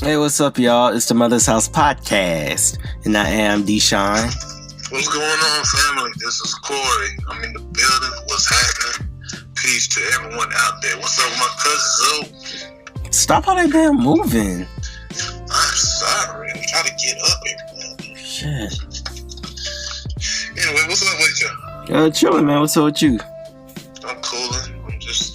Hey, what's up, y'all? It's the Mother's House Podcast, and I am Deshaun. What's going on, family? This is Corey. I'm in the building. What's happening? Peace to everyone out there. What's up with my cousin Zoe? Stop all that damn moving. I'm sorry. I'm trying to get up every Shit. Anyway, what's up with you? Chilling, man. What's up with you? I'm cooling. I'm just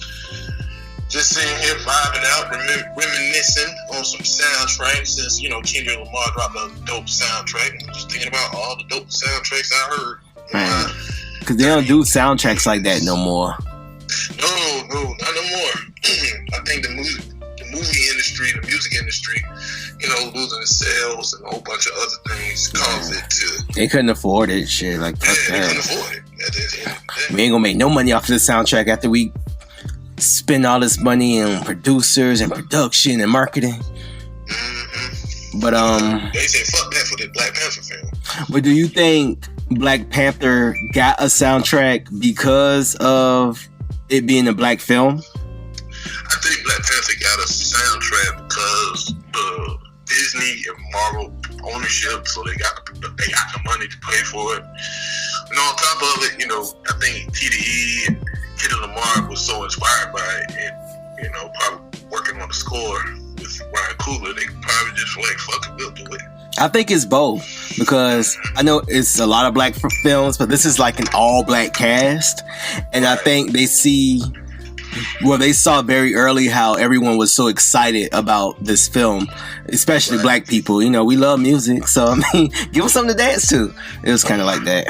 sitting here vibing out, reminiscing on some soundtracks since, Kendrick Lamar dropped a dope soundtrack. I'm just thinking about all the dope soundtracks I heard. Man, because they don't do soundtracks like that no more. No, not no more. I think the movie industry, the music industry, losing its sales and a whole bunch of other things caused it to. They couldn't afford it, shit. Like, fuck they that. couldn't afford it. We ain't gonna make no money off of this soundtrack after we spend all this money on producers and production and marketing. Mm-hmm. But they say fuck that for the Black Panther film. But do you think Black Panther got a soundtrack because of it being a black film? I think Black Panther got a soundtrack because Disney and Marvel ownership, so they got the money to pay for it. And on top of it, I think TDE and Kendrick Lamar was so inspired by it, and probably working on the score with Ryan Coogler, they probably just like, fuck it, we'll do it. I think it's both, because I know it's a lot of black films, but this is like an all black cast, and I think they saw very early how everyone was so excited about this film, especially black people. We love music, so I mean, give us something to dance to. It was kind of like that.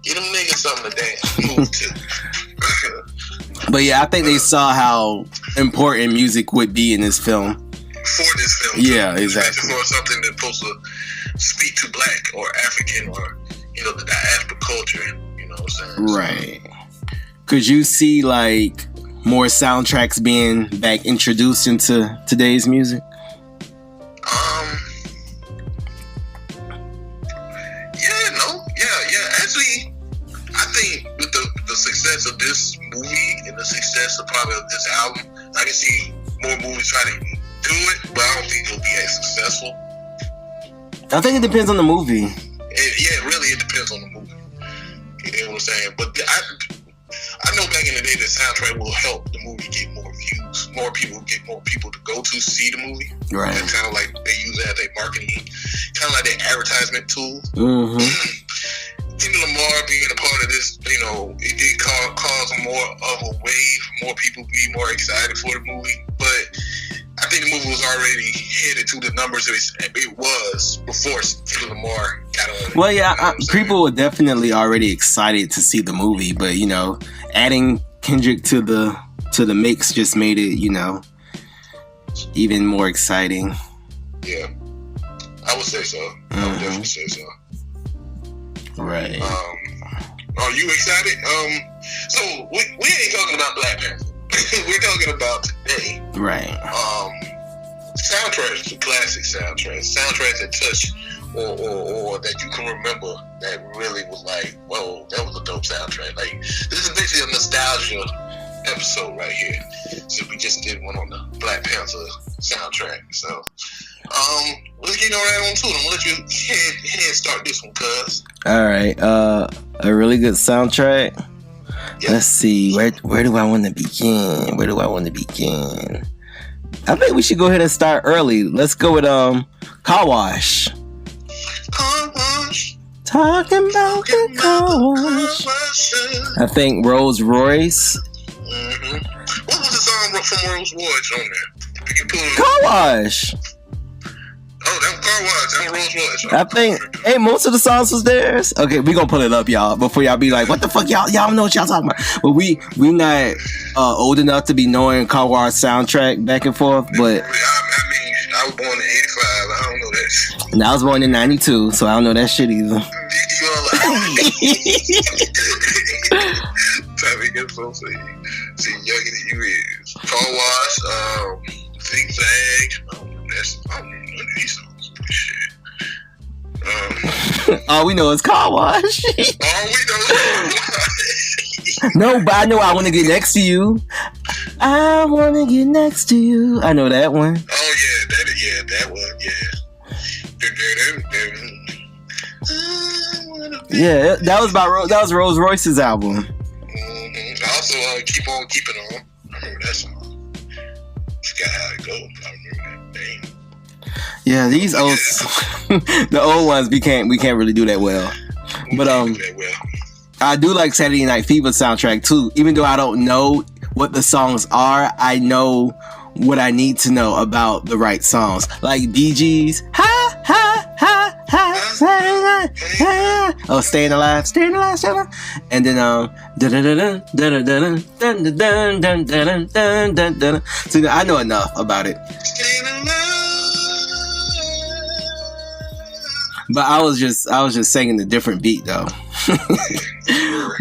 Get them niggas something to dance, move to. But yeah, I think they saw how important music would be in this film. For this film. Yeah, exactly. Especially for something that's supposed to speak to black or African or, the diaspora culture, what I'm saying? Right. Could you see like more soundtracks being back introduced into today's music? Yeah. Actually, I think with the success of this movie and the success of probably this album, I can see more movies trying to do it, but I don't think it'll be as successful. I think it depends on the movie. It depends on the movie. You know what I'm saying? But I know back in the day the soundtrack will help the movie get more views. More people to go to see the movie. Right. That's kind of like they use it as a marketing, kind of like their advertisement tool. Mm-hmm. Kendrick Lamar being a part of this, it did cause more of a wave. More people be more excited for the movie. But I think the movie was already headed to the numbers it was before Kendrick Lamar got on it. Well, yeah, people were definitely already excited to see the movie, but adding Kendrick to the mix just made it, even more exciting. Yeah, I would say so. Mm-hmm. I would definitely say so. Right. Are you excited? So we ain't talking about Black Panther. We're talking about today. Right. Soundtracks, the classic soundtracks that touch or that you can remember that really was like, whoa, that was a dope soundtrack. Like, this is basically a nostalgia episode right here. So we just did one on the Black Panther soundtrack. So let's get right on to it. I'm gonna let you head start this one, cuz. All right. A really good soundtrack. Yep. Let's see. Where do I want to begin? I think we should go ahead and start early. Let's go with Car Wash. Car Wash. Talking about the car wash. I think Rolls Royce. Mm-hmm. What was the song from Rolls Royce on there? You pull Car Wash. Oh, that was Car Wash. That was Rolls Royce. I think, most of the songs was theirs. Okay, we gonna pull it up, y'all, before y'all be like, what the fuck, y'all don't know what y'all talking about. But we not old enough to be knowing Car Wash soundtrack back and forth, but... I was born in 85. I don't know that shit. And I was born in 92, so I don't know that shit either. Time to get so see younger than you is. Car Wash, Zigzag. I don't know none of these songs. Shit. All we know is Car Wash. All we know is Car Wash. No, but I know I Want to Get Next to You. I want to get next to you. I know that one. Oh yeah, Yeah, that was Rolls Royce's album. Also, Keep On Keeping On. I remember that song. Forgot how it goes. I remember that name. Yeah, these old, the old ones we can't really do that well. But I do like Saturday Night Fever soundtrack too. Even though I don't know what the songs are, I know what I need to know about the right songs. Like Bee Gees, ha ha ha ha, Saturday Night, ha. Oh, Staying Alive, Staying Alive, Staying Alive. And then so I know enough about it. But I was just singing the different beat though.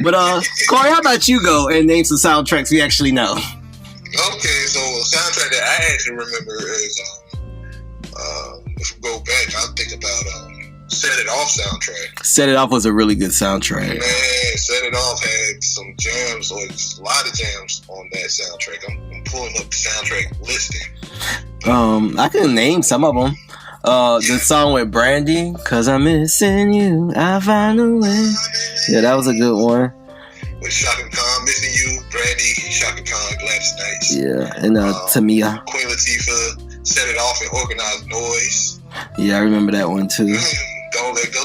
But Corey, how about you go and name some soundtracks we actually know? Okay, so a soundtrack that I actually remember is if we go back, I think about Set It Off soundtrack. Set It Off was a really good soundtrack. Man, Set It Off had some jams, or a lot of jams on that soundtrack. I'm pulling up the soundtrack listing. I can name some of them. The song with Brandy, "Cause I'm Missing You, I Find a Way." Yeah, that was a good one. With Shaka Khan, Missing You, Brandy, Shaka Khan, Gladys Knight. Yeah, and Tamia. Queen Latifah, Set It Off, and Organized Noise. Yeah, I remember that one too. Don't Let Go.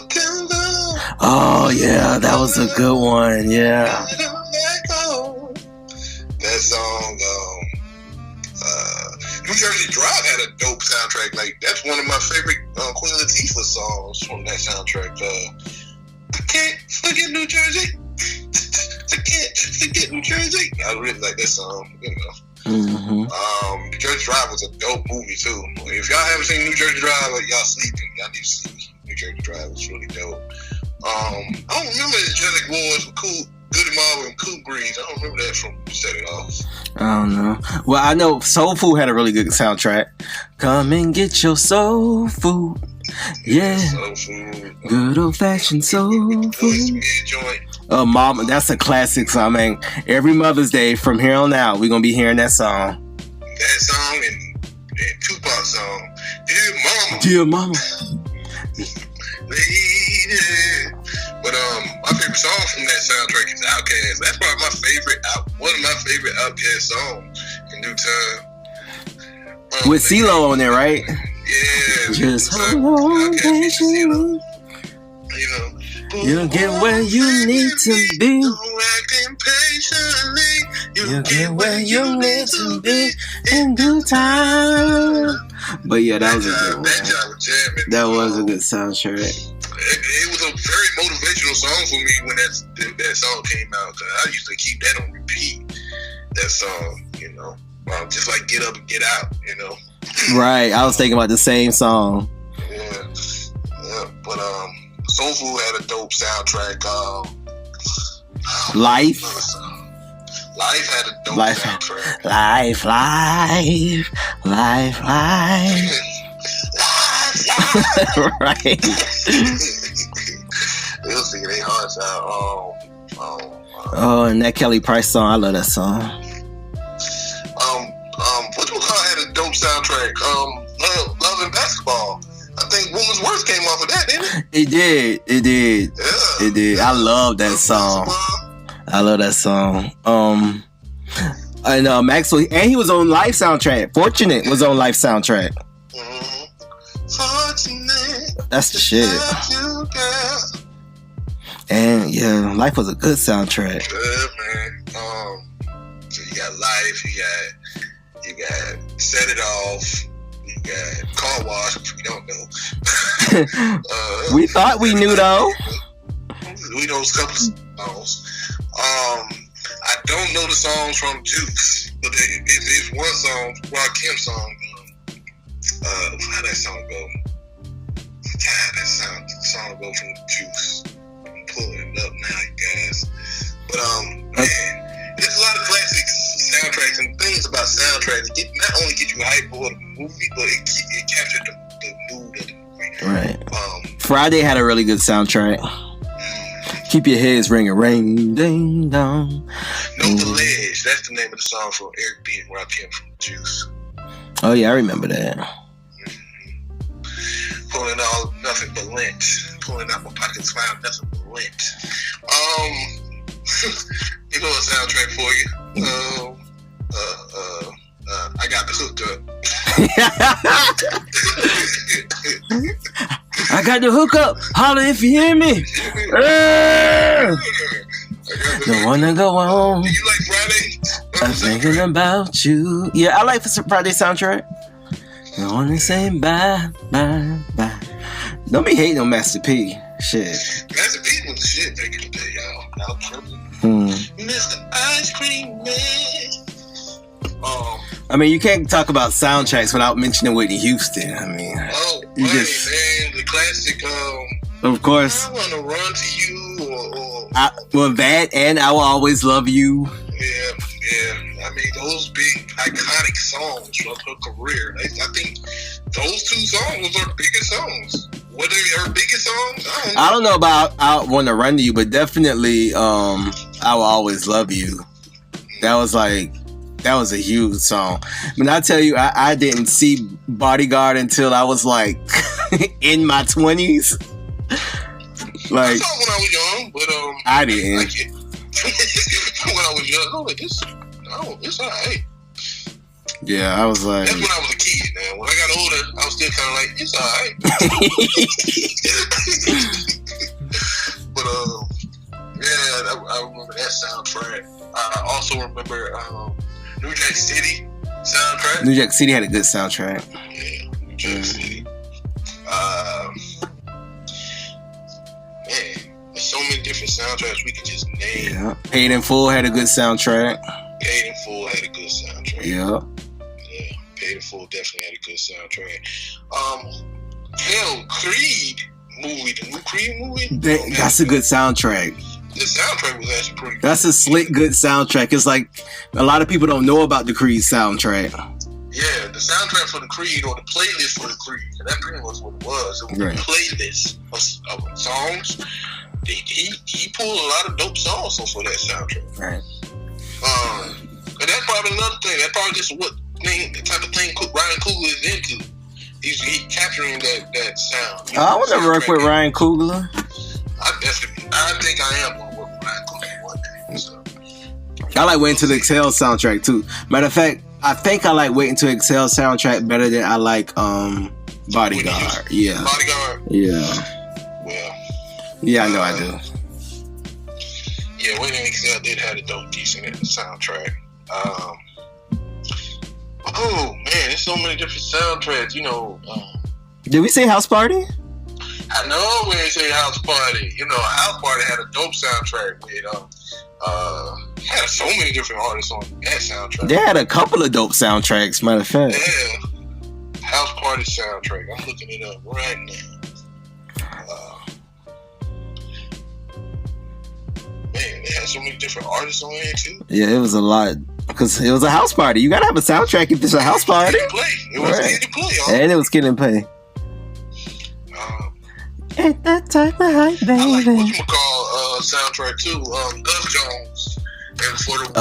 Oh yeah, that was a good one. Yeah. That song, New Jersey Drive had a dope soundtrack. Like, that's one of my favorite Queen Latifah songs from that soundtrack. I can't forget New Jersey. I can't forget New Jersey. I really like that song, you know. Mm-hmm. New Jersey Drive was a dope movie too. If y'all haven't seen New Jersey Drive, y'all sleeping. Y'all need to see New Jersey Drive. It's really dope. I don't remember Angelic Wars with Goody Mob and Cool Breeze. I don't remember that from Set It Off. I don't know. Well, I know Soul Food had a really good soundtrack. Come and get your soul food. Yeah. Soul Food. Good old fashioned soul food. Mama, that's a classic song, man. Every Mother's Day from here on out, we're gonna be hearing that song. That song and Tupac song. Dear Mama. Dear Mama. Lady. But my favorite song from that soundtrack is Outkast. That's probably one of my favorite Outkast songs in due time. With CeeLo on there, right? Yeah. Just hold on patiently. You know. You'll get where you need to be. You'll get where you need to be in due time. But yeah, that was a good one. That was a good soundtrack. It was a very motivational song for me when that song came out. Cause I used to keep that on repeat. That song, you know, just like Get Up and Get Out, you know. Right, I was thinking about the same song. Yeah, but Soul Food had a dope soundtrack. Life had a dope soundtrack. Life. Right. They'll sing their hearts out. Oh, and that Kelly Price song, I love that song. Whatchamacallit had a dope soundtrack. Love and Basketball. I think Woman's Worth came off of that, didn't it? It did. I love that song. And Maxwell, and he was on Life soundtrack. Fortunate was on Life soundtrack. Mm-hmm. Fortunate. That's the shit. And yeah, Life was a good soundtrack. Good, man. So you got Life, you got Set It Off, you got Car Wash, which we don't know. We thought we knew though. We know a couple songs. I don't know the songs from Juice, but it's one song, Rock Kim song. How that song go? God, that song go from Juice. I'm pulling it up now, you guys. But man, there's a lot of classic soundtracks and things about soundtracks that not only get you hyped for the movie, but it captured the mood of the movie. Right. Friday had a really good soundtrack. Keep your heads ringing, ring, ding, dong. No The Ledge. That's the name of the song from Eric B. and Rakim from Juice. Oh yeah, I remember that. Pulling out nothing but lint. Pulling out my pockets, found nothing but Rent. You know a soundtrack for you. I got the hookup. I got the hookup. Holler if you hear me. Don't wanna go on. Do you like Friday? I'm thinking about you. Yeah, I like the Friday soundtrack. Don't wanna say bye, bye, bye. Don't be hating on Master P. Shit. Master P was the shit back in the day, y'all. Y'all tripping. Mr. Ice Cream Man. I mean, you can't talk about soundtracks without mentioning Whitney Houston. I mean, man, the classic. Of course. I wanna run to you, well, that and I Will Always Love You. Yeah. I mean, those big iconic songs from her career. I think those two songs was her biggest songs. Were they her biggest songs? I don't know about I Wanna Run to You, but definitely I Will Always Love You. That was a huge song. But I tell you, I didn't see Bodyguard until I was like in my 20s. Like, I saw it when I was young, but I didn't. Like it. When I was young, I was like, it's alright. Yeah, I was like. That's when I was a kid, man. When I got older, I was still kind of like, it's alright. But yeah, I remember that soundtrack. I also remember New Jack City soundtrack. New Jack City had a good soundtrack. Yeah, New Jack City. Man, there's so many different soundtracks we could just name. Yeah. Paid in Full had a good soundtrack. Paid in Full had a good soundtrack. Yeah. Yeah, Paid in Full definitely had a good soundtrack. Hell, Creed movie, the new Creed movie. That's a good soundtrack. The soundtrack was actually pretty good. That's a slick, good soundtrack. It's like a lot of people don't know about the Creed soundtrack. Yeah, the soundtrack for the Creed or the playlist for the Creed. That pretty much what it was. It was a playlist of songs. He pulled a lot of dope songs off of that soundtrack. Right. And that's probably another thing. That's probably just the type of thing Ryan Coogler is into. He's capturing that sound. I want to work with Ryan Coogler. I think I am going to work with Ryan Coogler one day. So. I like Waiting to Exhale soundtrack too. Matter of fact, I think I like Waiting to Exhale soundtrack better than I like Bodyguard. Yeah. Bodyguard? Yeah. Well. Yeah, I know I do. Yeah, Waiting to Exhale did have a dope, decent soundtrack. Oh man, there's so many different soundtracks. You know. Did we say House Party? I know we didn't say House Party. You know, House Party had a dope soundtrack with had so many different artists on that soundtrack. They had a couple of dope soundtracks, matter of fact. Yeah. House Party soundtrack. I'm looking it up right now. Man, they had so many different artists on there too. Yeah, it was a lot. Because it was a house party. You gotta have a soundtrack if it's a house party. It was Kid to Play. And it was Kid and Play. Ain't that type of hype, baby. I like whatchamacall soundtrack too. Love Jones. And for the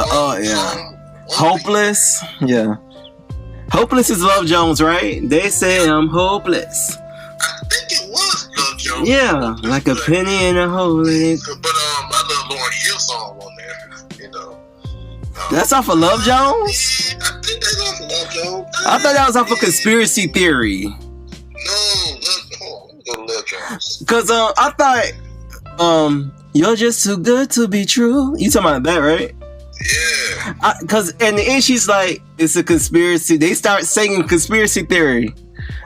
song, Hopeless. Yeah. Hopeless is Love Jones, right? They say I'm hopeless. I think it was Love Jones. Yeah, like a penny in a hole. But I love Lauryn Hill song on there. You know. That's off of Love Jones? Yeah, I think that's off of Love Jones. I thought that was off of Conspiracy Theory. No, Love Jones. Because I thought you're just too good to be true. You talking about that, right? Yeah. Because in the end, she's like, it's a conspiracy. They start singing Conspiracy Theory.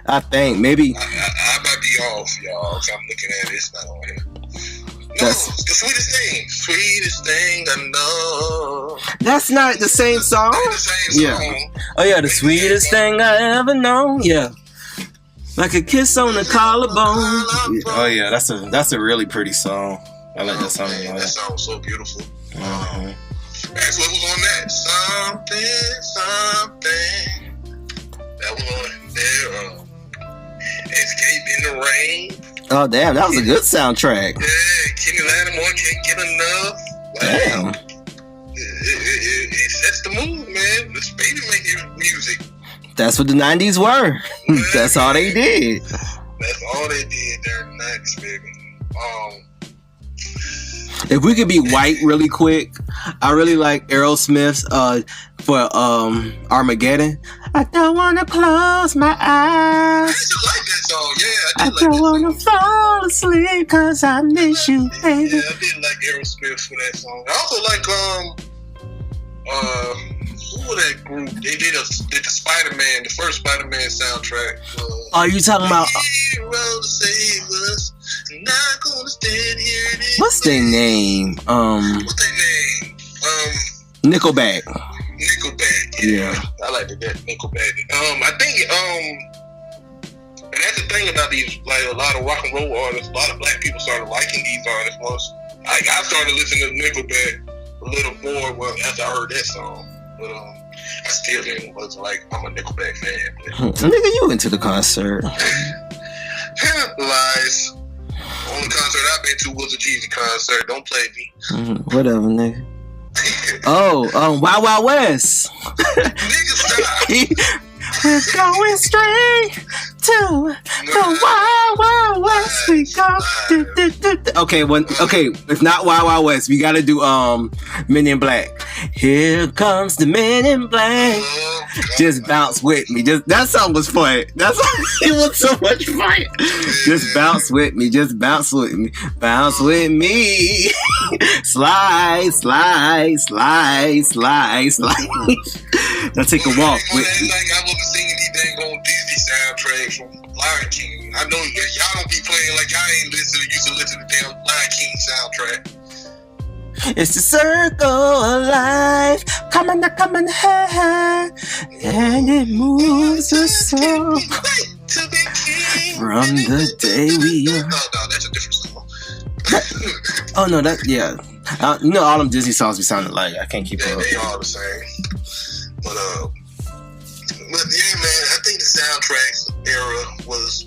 I think maybe. I might be off, y'all. So I'm looking at it. It's not on here. No, it's the sweetest thing. Sweetest thing I know. That's not the same song. Not the same song. Yeah. Oh yeah, the sweetest thing I ever known. Yeah. Like a kiss on the collarbone. Oh yeah, that's a really pretty song. I like that song. Man, that song was so beautiful. Mm-hmm. That's what was on that. Something. That was on there. Escape in the Rain. Oh damn, that was a good soundtrack. Yeah, Kenny Lattimore Can't Get Enough. Damn. It sets the mood, man. This baby making music. That's what the 90s were. That's all they did. That's all they did there in the 90s, baby. If we could be white really quick, I really like Aerosmith's for Armageddon. I don't wanna close my eyes. I actually like that song. Yeah, I don't wanna fall asleep 'cause I miss you, baby. Yeah, I did like Aerosmith for that song. I also like who was that group? They did the Spider-Man, the first Spider-Man soundtrack. Are you talking about? Hero to save us. Not gonna stand here. What's their name? What's their name? Nickelback. Nickelback. Yeah. I like that Nickelback. I think and that's the thing about these, like a lot of rock and roll artists. A lot of black people started liking these artists once. Like I started listening to Nickelback a little more after I heard that song. But I still was like, I'm a Nickelback fan. Nigga, you went to the concert. Lies. Only concert I've been to was a Jeezy concert. Don't play me. Whatever, nigga. Wild Wild West. Nigga, stop. We're going straight to the Wild Wild West. We go. Okay, if not Wild Wild West, we gotta do Men in Black. Here comes the Men in Black. Just bounce with me. Just that song was fun. That song, it was so much fun. Just bounce with me. Just bounce with me. Bounce with me. Slide, slide, slide, slide, slide. Now take a walk with me. Like I wasn't singing these dang old Disney soundtracks from Lion King. I know y'all don't be playing like y'all ain't used to listen to the damn Lion King soundtrack. It's the circle of life, coming, hey, and it moves us so. From the day we are. No, that's a different song. Oh no, all them Disney songs be sounding like I can't keep up. They all the same. But yeah, man, I think the soundtracks era was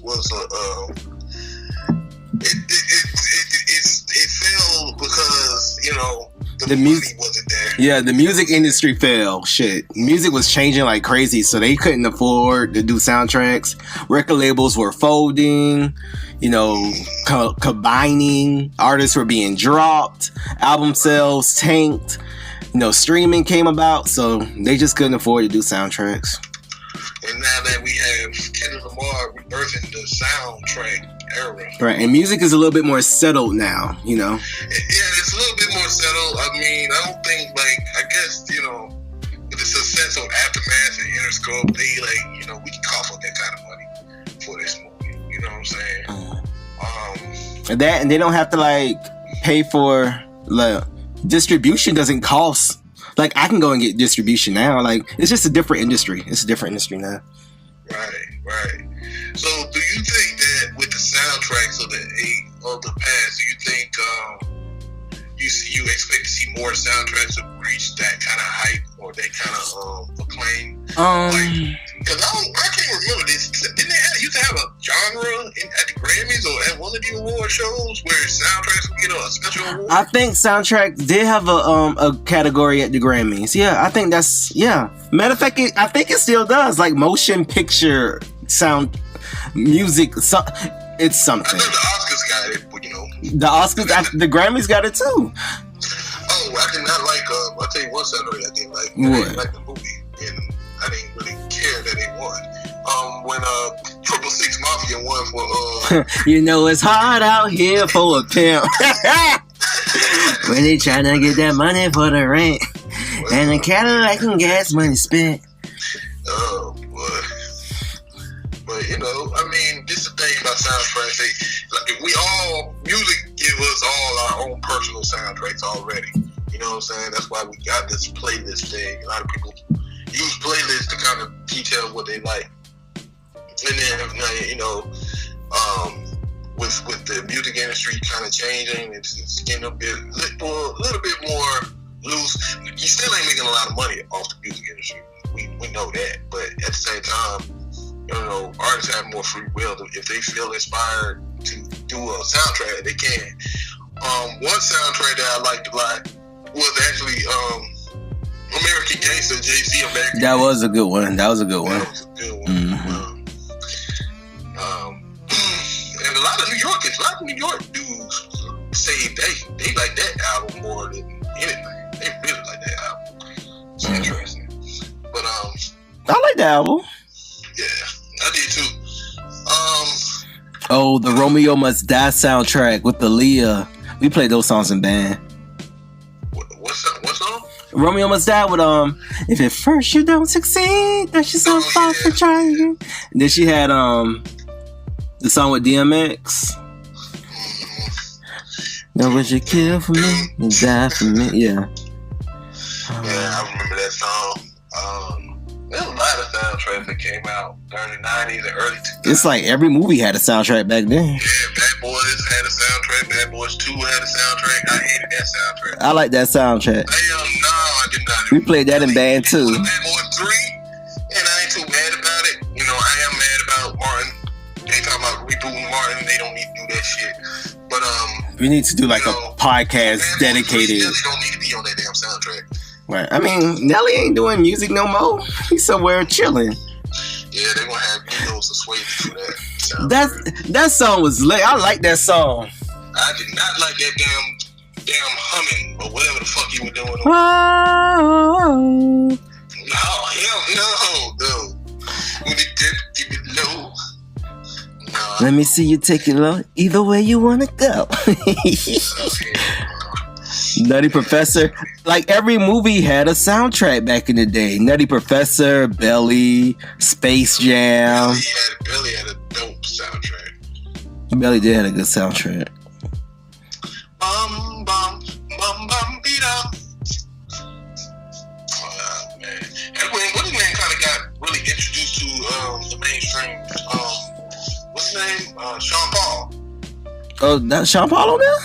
it fell because the music wasn't there. Yeah, the music industry fell. Shit, music was changing like crazy, so they couldn't afford to do soundtracks. Record labels were folding. Combining. Artists were being dropped. Album sales tanked. Streaming came about, so they just couldn't afford to do soundtracks. And now that we have Kendrick Lamar rebirthing the soundtrack era. Right, and music is a little bit more settled now, Yeah, it's a little bit more settled. I mean, I don't think, I guess, with the success of Aftermath and Interscope, they, we can cough up that kind of money for this movie. You know what I'm saying? And they don't have to, pay for, distribution doesn't cost. I can go and get distribution now. It's just a different industry. It's a different industry now. Right. So, do you think that with the soundtracks of the past, do you think you expect to see more soundtracks to reach that kind of hype or that kind of acclaim? Because I can't remember this. Didn't they used to have a genre at the Grammys or at one of the award shows where soundtracks would get a special award? I think soundtracks did have a category at the Grammys. Yeah, I think that's Matter of fact, I think it still does. Motion picture sound music. It's something. I know the Oscars got it, but the Oscars, the Grammys got it too. Oh, I did not like. I'll tell you one category I didn't like. What? I didn't like the movie, and I didn't really care that they won. When 666 Mafia won for it's hard out here for a pimp. When they tryna get that money for the rent and the Cadillac and gas money spent. Oh boy. But I mean, this is the thing about soundtracks. Music give us all our own personal soundtracks already. You know what I'm saying? That's why we got this playlist thing. A lot of people use playlists to kind of detail what they like. And then, with the music industry kind of changing, it's getting a little bit more loose. You still ain't making a lot of money off the music industry. We know that, but at the same time, artists have more free will. If they feel inspired to do a soundtrack, they can. One soundtrack that I liked a lot was actually American Gangster, Jay-Z and Back. That was a good one. That was a good one. Mm-hmm. And a lot of New York dudes say they like that album more than anything. They really like that album. It's interesting. But I like the album. Yeah, I did too. Oh, the Romeo Must Die soundtrack with the Leah. We played those songs in band. What song? Romeo Must Die with if at first you don't succeed, that's just so far for trying. And then she had the song with DMX. Now would you kill for me and die for me? Yeah. Yeah, I remember that song. There's a lot of soundtracks that came out during the 90s and early 2000s. It's like every movie had a soundtrack back then. Yeah, Bad Boys had a soundtrack. Bad Boys 2 had a soundtrack. I hated that soundtrack. I like that soundtrack. Damn, no, I did not. We played that in band too. Bad Boys 3, and I ain't too mad about it. You know, I am mad about Martin. They talking about rebooting Martin. They don't need to do that shit. But we need to do like a podcast dedicated. Nelly don't need to be on that damn soundtrack. Right. I mean, Nelly ain't doing music no more. He's somewhere chilling. Yeah, they gonna have videos to sway to that. That song was lit. I like that song. I did not like that damn humming or whatever the fuck you were doing. Oh. No, hell no. When it keep it low. No. Let me see you take it low. Either way you wanna go. Nutty Professor. Like every movie had a soundtrack back in the day. Nutty Professor, Belly, Space Jam. Belly had a dope soundtrack. Belly did have a good soundtrack. Bum bum bum bum beat up. Oh man. And when man kind of got really introduced to the mainstream, what's his name? Sean Paul. Oh, that's Sean Paul on there?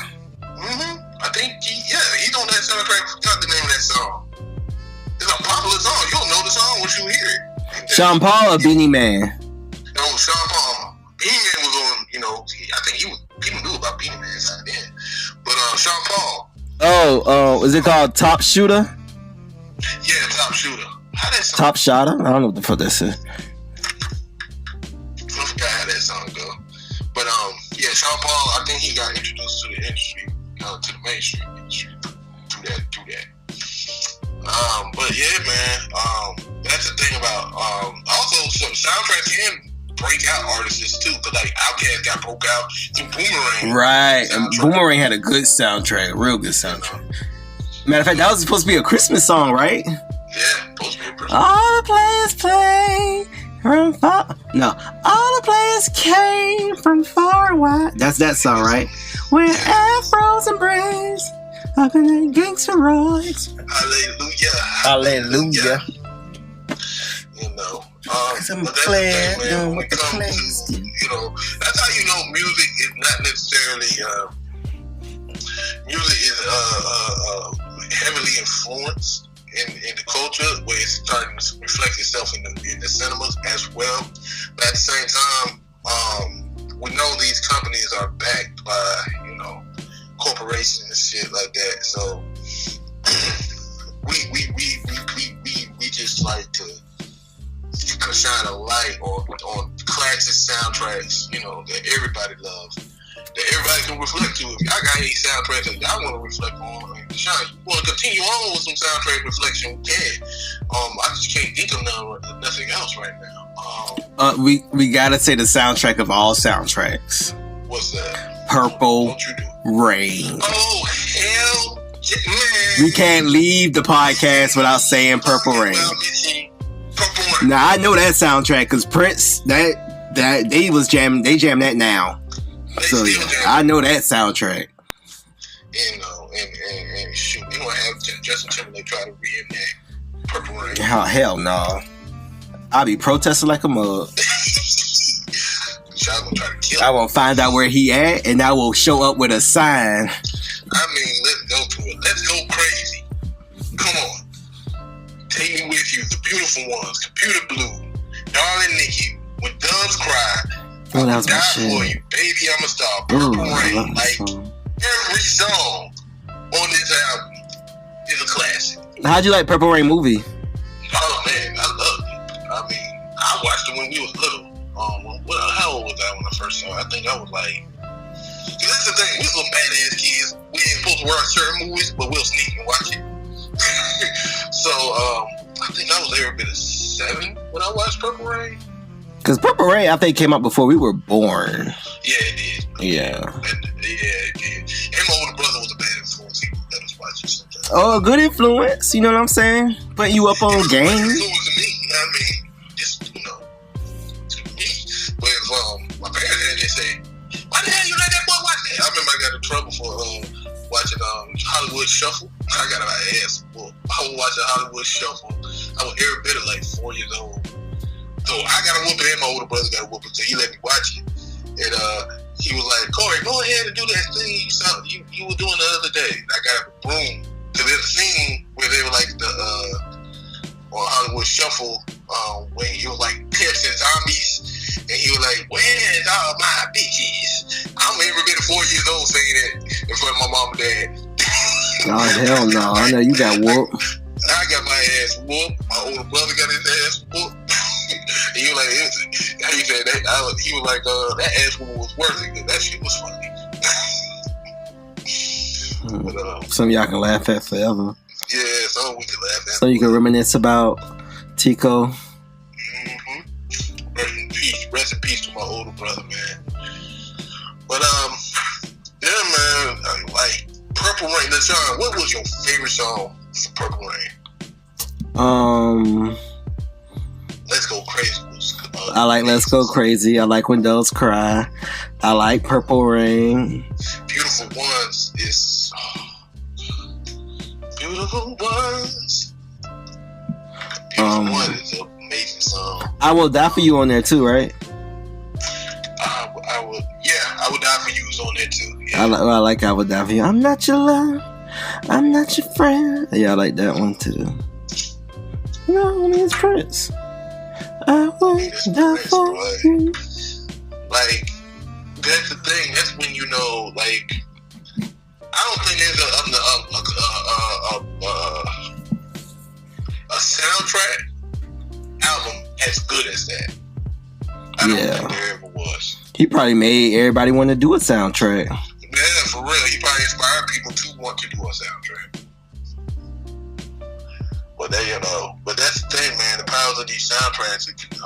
I think he's on that soundtrack. Forgot the name of that song. It's a popular song. You'll know the song once you hear it. Sean Paul or Beanie Man? No, Sean Paul. Beanie Man was on. You know, I think people knew about Beanie Man back then. But Sean Paul. Oh, is it called Top Shooter? Yeah, Top Shooter. How that song? Top Shotter? I don't know what the fuck that is. I forgot how that song go. But yeah, Sean Paul. I think he got introduced to the industry. To the mainstream industry through that. But yeah, man, that's the thing about also some soundtracks can break out artists too, because like Outkast got broke out through Boomerang. Right, and Boomerang had a good soundtrack, a real good soundtrack. Matter of fact, that was supposed to be a Christmas song, right? Yeah, supposed to be a Christmas. All the players play from far. No, all the players came from far and wide. That's that song, right? Where afros and braids up in the gangster roids. Hallelujah. You know, I'm but that's glad the thing, man. When with it the comes class. to, you know, that's how you know music is not necessarily music is heavily influenced in the culture, where it's starting to reflect itself in the cinemas as well. But at the same time, we know these companies are backed by, you know, corporations and shit like that. So we just like to kind of shine a light on classic soundtracks, you know, that everybody loves, that everybody can reflect to. If I got any soundtracks that I want to reflect on, Sean, you want to continue on with some soundtrack reflection, we can. I just can't think of nothing else right now. We gotta say the soundtrack of all soundtracks. What's that? Purple Don't you do? Rain. Oh hell, man! We can't leave the podcast without saying Purple Rain. Purple Rain. Now I know that soundtrack because Prince that they was jamming. They jam that now. So yeah, I know that soundtrack. You know, and shoot, we gonna have Justin Timberlake try to reenact Purple Rain. Hell no. I'll be protesting like a mug. Y'all gonna try to kill him. I will find out where he at, and I will show up with a sign. I mean, let's go to it. Let's go crazy. Come on. Take me with you. The beautiful ones. Computer Blue. Darling Nikki. When Doves Cry. Oh, that was my Die shit. For You. Baby, I'm a Star. Purple Ooh, I Rain. love that Like, song. every song on this album is a classic. How'd you like Purple Rain movie? Oh, man. I loved it. I mean, I watched it when we was little. How old was I when I first saw it? I think I was like, that's the thing, we was little badass kids. watch certain movies, but we'll sneak and watch it. So I think I was every bit of 7 when I watched Purple Rain. Because Purple Rain, I think, came out before we were born. Yeah, it did. Yeah. It did. And my older brother was a bad influence. He would let us watch it sometimes. Oh, good influence. You know what I'm saying? Putting you up on game. Influence to me. I mean, just, you know, to me. But my parents had, they say, why the hell you let that boy watch that? I remember I got in trouble for watching Hollywood Shuffle. I got my ass whooped. I was watching Hollywood Shuffle. I was every bit of like 4 years old. So I got a whooping and my older brother got a whooping, so he let me watch it. And he was like, Corey, go ahead and do that thing you were doing the other day. And I got a broom. Because there's a scene where they were like on Hollywood Shuffle, when he was like pimps and zombies. And he was like, where's all my bitches? I'm every bit of 4 years old saying that in front of my mom and dad. Oh, hell no. I know you got whooped. I got my ass whooped. My older brother got his ass whooped. And he was like, he said that, he was like, that ass whooping was worth it. That shit was funny. But, some of y'all can laugh at forever. Yeah, some we can laugh at. So you can reminisce about Tico. Rest in peace to my older brother, man. But yeah, man, like Purple Rain. LaShawn, what was your favorite song for Purple Rain? Let's Go Crazy. I like Let's Go Crazy. I like When Doves Cry. I like Purple Rain. Beautiful Ones is Beautiful Ones. Beautiful One is an amazing song. I Will Die For You on there too, right? I Would Die For You is on there too. Yeah. I like I Would Die For You. I'm not your love. I'm not your friend. Yeah, I like that one too. No, I mean it's Prince. I would die for you. Like, that's the thing. That's when you know, like, I don't think there's a soundtrack album as good as that. I don't think there ever was. He probably made everybody want to do a soundtrack. Yeah, for real. He probably inspired people to want to do a soundtrack. But but that's the thing, man. The powers of these soundtracks, it can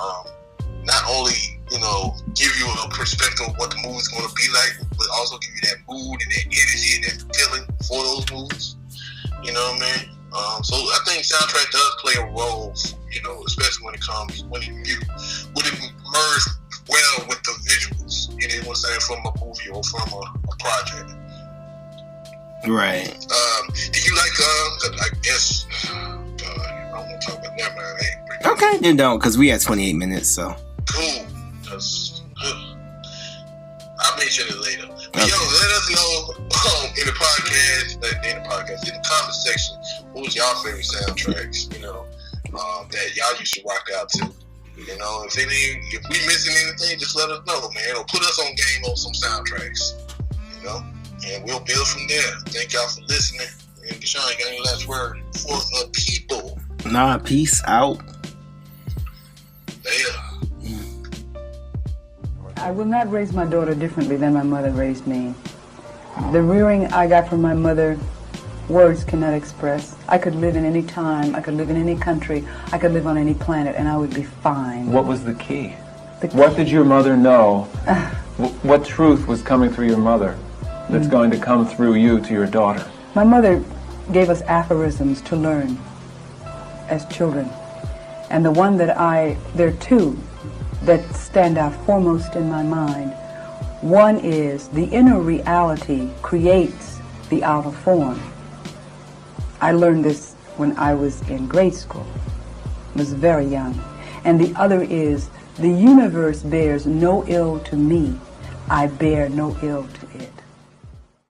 not only, you know, give you a perspective of what the movie's going to be like, but also give you that mood and that energy and that feeling for those movies. You know what I mean? So I think soundtrack does play a role, you know, especially when it merge well with the visuals. You know what I'm saying, from a movie or from a project. Right. Do you like? I guess. I don't want to talk about that, man. Okay, then don't, because we had 28 minutes, so. Cool. I'll mention it later. But yo, let us know in the comment section, what was y'all favorite soundtracks? You know, that y'all used to rock out to. You know, if we missing anything, just let us know, man. Or put us on game on some soundtracks. You know, and we'll build from there. Thank y'all for listening. And Deshaun, you got any last word for the people? Nah, peace out. Later. I will not raise my daughter differently than my mother raised me. The rearing I got from my mother, words cannot express. I could live in any time, I could live in any country, I could live on any planet, and I would be fine. What was the key? What did your mother know? What truth was coming through your mother that's going to come through you to your daughter? My mother gave us aphorisms to learn as children. And there are two that stand out foremost in my mind. One is, the inner reality creates the outer form. I learned this when I was in grade school. I was very young. And the other is, the universe bears no ill to me. I bear no ill to it.